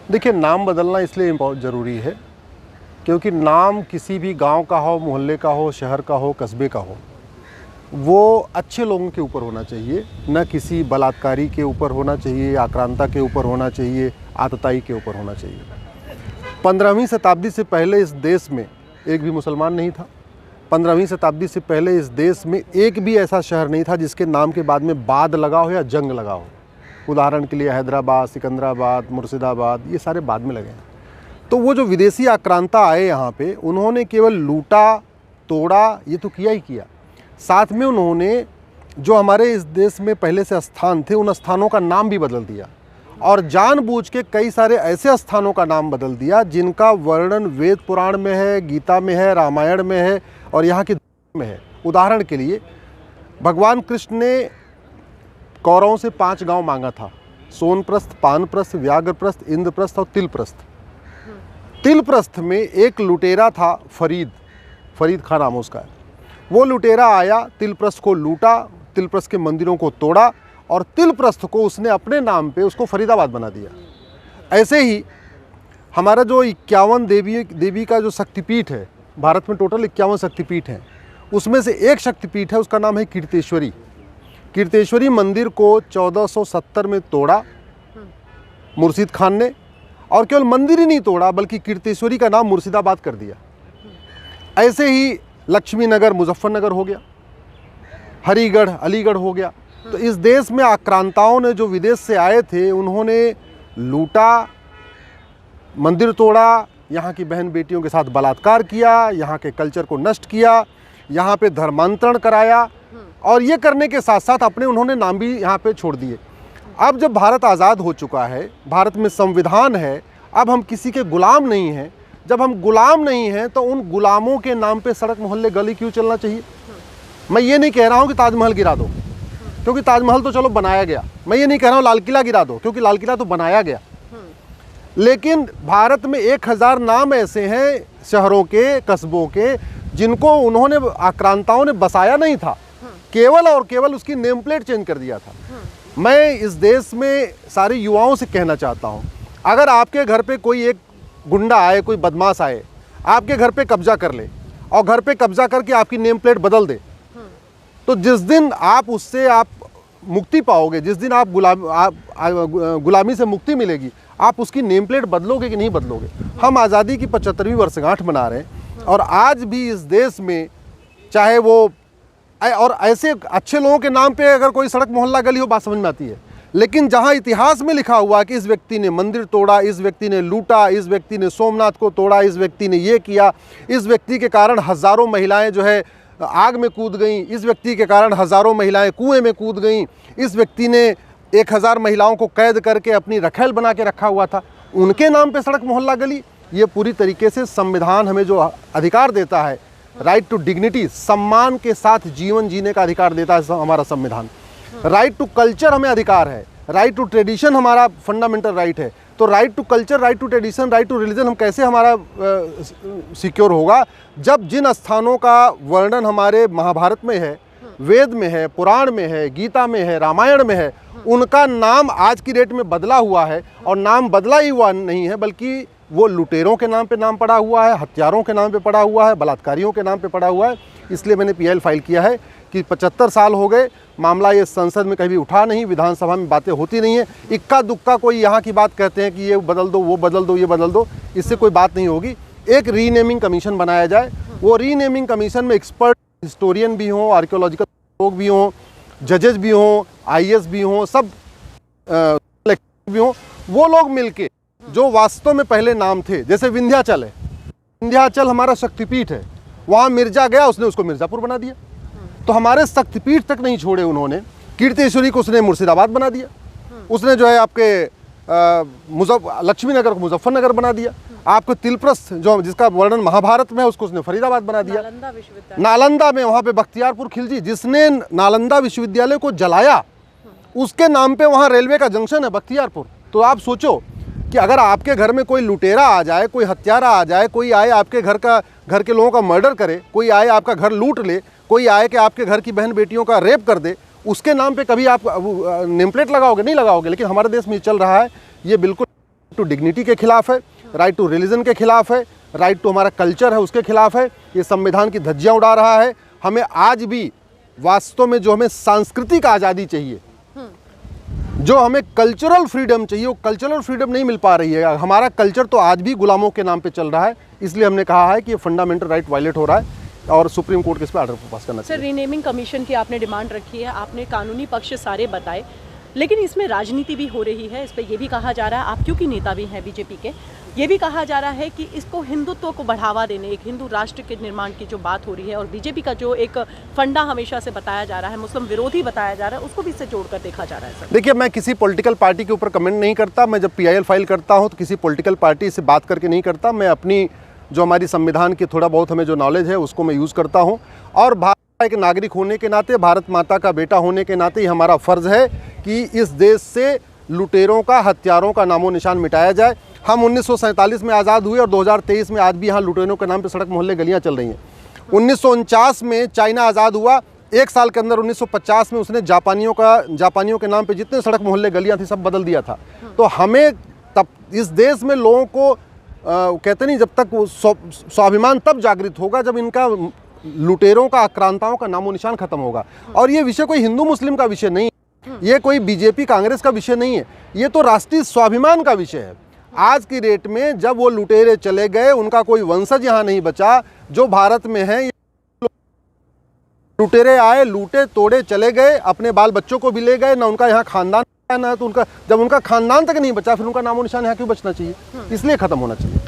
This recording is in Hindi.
देखिए, नाम बदलना इसलिए बहुत ज़रूरी है क्योंकि नाम किसी भी गांव का हो, मोहल्ले का हो, शहर का हो, कस्बे का हो, वो अच्छे लोगों के ऊपर होना चाहिए, न किसी बलात्कारी के ऊपर होना चाहिए, आक्रांता के ऊपर होना चाहिए, आतताई के ऊपर होना चाहिए। 15वीं शताब्दी से पहले इस देश में एक भी मुसलमान नहीं था। 15वीं शताब्दी से पहले इस देश में एक भी ऐसा शहर नहीं था जिसके नाम के बाद में बाद लगा हो या जंग लगा हो। उदाहरण के लिए हैदराबाद, सिकंदराबाद, मुर्शिदाबाद, ये सारे बाद में लगे हैं। तो वो जो विदेशी आक्रांता आए यहाँ पे, उन्होंने केवल लूटा, तोड़ा, ये तो किया ही किया, साथ में उन्होंने जो हमारे इस देश में पहले से स्थान थे, उन स्थानों का नाम भी बदल दिया और जानबूझ के कई सारे ऐसे स्थानों का नाम बदल दिया जिनका वर्णन वेद पुराण में है, गीता में है, रामायण में है और यहाँ की में है। उदाहरण के लिए भगवान कृष्ण ने कौरवों से 5 गांव मांगा था: सोनप्रस्थ, पानप्रस्थ, व्याघ्रप्रस्थ, इंद्रप्रस्थ और तिलप्रस्थ। तिलप्रस्थ में एक लुटेरा था, फरीद खान नाम उसका है। वो लुटेरा आया, तिलप्रस्थ को लूटा, तिलप्रस्थ के मंदिरों को तोड़ा और तिलप्रस्थ को उसने अपने नाम पे उसको फरीदाबाद बना दिया। ऐसे ही हमारा जो 51 देवी का जो शक्तिपीठ है, भारत में टोटल 51 शक्तिपीठ हैं, उसमें से एक शक्तिपीठ है, उसका नाम है कीर्तेश्वरी। कीर्तेश्वरी मंदिर को 1470 में तोड़ा मुर्शिद खान ने, और केवल मंदिर ही नहीं तोड़ा बल्कि कीर्तेश्वरी का नाम मुर्शिदाबाद कर दिया। ऐसे ही लक्ष्मी नगर मुजफ्फरनगर हो गया, हरिगढ़ अलीगढ़ हो गया। तो इस देश में आक्रांताओं ने जो विदेश से आए थे, उन्होंने लूटा, मंदिर तोड़ा, यहाँ की बहन बेटियों के साथ बलात्कार किया, यहाँ के कल्चर को नष्ट किया, यहाँ पे धर्मांतरण कराया और ये करने के साथ साथ अपने उन्होंने नाम भी यहाँ पे छोड़ दिए। अब जब भारत आज़ाद हो चुका है, भारत में संविधान है, अब हम किसी के गुलाम नहीं हैं। जब हम गुलाम नहीं हैं तो उन गुलामों के नाम पे सड़क मोहल्ले गली क्यों चलना चाहिए? मैं ये नहीं कह रहा हूँ कि ताजमहल गिरा दो, क्योंकि ताजमहल तो चलो बनाया गया। मैं ये नहीं कह रहा हूँ लाल किला गिरा दो, क्योंकि लाल किला तो बनाया गया। लेकिन भारत में 1000 नाम ऐसे हैं शहरों के, कस्बों के, जिनको उन्होंने आक्रांताओं ने बसाया नहीं था, केवल और केवल उसकी नेम प्लेट चेंज कर दिया था। मैं इस देश में सारे युवाओं से कहना चाहता हूँ, अगर आपके घर पे कोई एक गुंडा आए, कोई बदमाश आए, आपके घर पे कब्जा कर ले और घर पे कब्जा करके आपकी नेम प्लेट बदल दे, तो जिस दिन आप उससे आप मुक्ति पाओगे, जिस दिन आप गुलामी से मुक्ति मिलेगी, आप उसकी नेम प्लेट बदलोगे कि नहीं बदलोगे? हम आज़ादी की 75वीं वर्षगांठ मना रहे हैं और आज भी इस देश में चाहे वो और ऐसे अच्छे लोगों के नाम पे अगर कोई सड़क मोहल्ला गली हो, बात समझ में आती है। लेकिन जहाँ इतिहास में लिखा हुआ कि इस व्यक्ति ने मंदिर तोड़ा, इस व्यक्ति ने लूटा, इस व्यक्ति ने सोमनाथ को तोड़ा, इस व्यक्ति ने ये किया, इस व्यक्ति के कारण हज़ारों महिलाएं जो है आग में कूद गईं, इस व्यक्ति के कारण हज़ारों महिलाएं कुएं में कूद गईं, इस व्यक्ति ने 1000 महिलाओं को कैद करके अपनी रखैल बना के रखा हुआ था, उनके नाम पे सड़क मोहल्ला गली, ये पूरी तरीके से संविधान हमें जो अधिकार देता है, राइट टू डिग्निटी, सम्मान के साथ जीवन जीने का अधिकार देता है हमारा संविधान। राइट टू कल्चर हमें अधिकार है, राइट टू ट्रेडिशन हमारा फंडामेंटल राइट है। तो right to culture, right to tradition, right to religion हम कैसे हमारा सिक्योर होगा? जब जिन स्थानों का वर्णन हमारे महाभारत में है, वेद में है, पुराण में है, गीता में है, रामायण में है, उनका नाम आज की डेट में बदला हुआ है और नाम बदला ही हुआ नहीं है, बल्कि वो लुटेरों के नाम पे नाम पड़ा हुआ है, हत्यारों के नाम पे पड़ा हुआ है, बलात्कारियों के नाम पे पड़ा हुआ है। इसलिए मैंने PIL फाइल किया है कि 75 साल हो गए, मामला ये संसद में कभी उठा नहीं, विधानसभा में बातें होती नहीं है। इक्का दुक्का कोई यहाँ की बात कहते हैं कि ये बदल दो, वो बदल दो, ये बदल दो, इससे कोई बात नहीं होगी। एक रीनेमिंग कमीशन बनाया जाए, वो रीनेमिंग कमीशन में एक्सपर्ट हिस्टोरियन भी हों, आर्कियोलॉजिकल लोग भी हों, जजेस भी हों, IAS भी हों, सब भी हों, वो लोग मिलके जो वास्तव में पहले नाम थे, जैसे विंध्याचल है, विंध्याचल हमारा शक्तिपीठ है, वहाँ मिर्जा गया, उसने उसको मिर्ज़ापुर बना दिया। तो हमारे शक्तिपीठ तक नहीं छोड़े उन्होंने, कीर्तेश्वरी को उसने मुर्शिदाबाद बना दिया, उसने जो है आपके लक्ष्मी नगर को मुजफ्फरनगर बना दिया, आपको तिलप्रस्थ जो जिसका वर्णन महाभारत में है उसको उसने फरीदाबाद बना दिया। नालंदा में वहाँ पे बख्तियारपुर खिलजी, जिसने नालंदा विश्वविद्यालय को जलाया, उसके नाम पे वहाँ रेलवे का जंक्शन है बख्तियारपुर। तो आप सोचो कि अगर आपके घर में कोई लुटेरा आ जाए, कोई हत्यारा आ जाए, कोई आए आपके घर के लोगों का मर्डर करे, कोई आए आपका घर लूट ले, कोई आए कि आपके घर की बहन बेटियों का रेप कर दे, उसके नाम पे कभी आप नेम प्लेट लगाओगे? नहीं लगाओगे। लेकिन हमारे देश में ये चल रहा है, ये बिल्कुल टू डिग्निटी के खिलाफ है, राइट टू रिलीजन के खिलाफ है, राइट टू हमारा कल्चर है उसके खिलाफ है। ये संविधान की धज्जियां उड़ा रहा है। हमें आज भी वास्तव में जो हमें सांस्कृतिक आज़ादी चाहिए, जो हमें कल्चरल फ्रीडम चाहिए, वो कल्चरल फ्रीडम नहीं मिल पा रही है। हमारा कल्चर तो आज भी गुलामों के नाम पे चल रहा है। इसलिए हमने कहा है कि ये फंडामेंटल राइट वायलेट हो रहा है और सुप्रीम कोर्ट के इस पर ऑर्डर पास करना चाहिए। सर, रीनेमिंग कमीशन की आपने डिमांड रखी है, आपने कानूनी पक्ष सारे बताए, लेकिन इसमें राजनीति भी हो रही है। इस पर यह भी कहा जा रहा है, आप क्योंकि नेता भी हैं बीजेपी के, ये भी कहा जा रहा है कि इसको हिंदुत्व को बढ़ावा देने, एक हिंदू राष्ट्र के निर्माण की जो बात हो रही है, और बीजेपी का जो एक फंडा हमेशा से बताया जा रहा है, मुस्लिम विरोधी बताया जा रहा है, उसको भी इससे जोड़कर देखा जा रहा है। सर देखिए, मैं किसी पॉलिटिकल पार्टी के ऊपर कमेंट नहीं करता। मैं जब PIL फाइल करता हूँ तो किसी पॉलिटिकल पार्टी से बात करके नहीं करता। मैं अपनी जो हमारी संविधान की थोड़ा बहुत हमें जो नॉलेज है उसको मैं यूज़ करता हूँ। और भारत एक नागरिक होने के नाते, भारत माता का बेटा होने के नाते हमारा फ़र्ज़ है कि इस देश से लुटेरों का, हत्यारों का नामो निशान मिटाया जाए। हम 1947 में आज़ाद हुए और 2023 में आज भी यहाँ लुटेरों के नाम पे सड़क मोहल्ले गलियाँ चल रही हैं। 1949 में चाइना आज़ाद हुआ, एक साल के अंदर 1950 में उसने जापानियों के नाम पे जितने सड़क मोहल्ले गलियाँ थी सब बदल दिया था। तो हमें तब इस देश में लोगों को कहते नहीं, जब तक स्वाभिमान तब जागृत होगा जब इनका लुटेरों का, आक्रांताओं का नामो निशान खत्म होगा। और ये विषय कोई हिंदू मुस्लिम का विषय नहीं है, ये कोई बीजेपी कांग्रेस का विषय नहीं है, ये तो राष्ट्रीय स्वाभिमान का विषय है। आज की डेट में जब वो लुटेरे चले गए, उनका कोई वंशज यहाँ नहीं बचा जो भारत में है। लुटेरे आए, लूटे तोड़े चले गए, अपने बाल बच्चों को भी ले गए, ना उनका यहाँ खानदान ना, तो उनका जब उनका खानदान तक नहीं बचा, फिर उनका नामो निशान यहाँ क्यों बचना चाहिए? इसलिए खत्म होना चाहिए।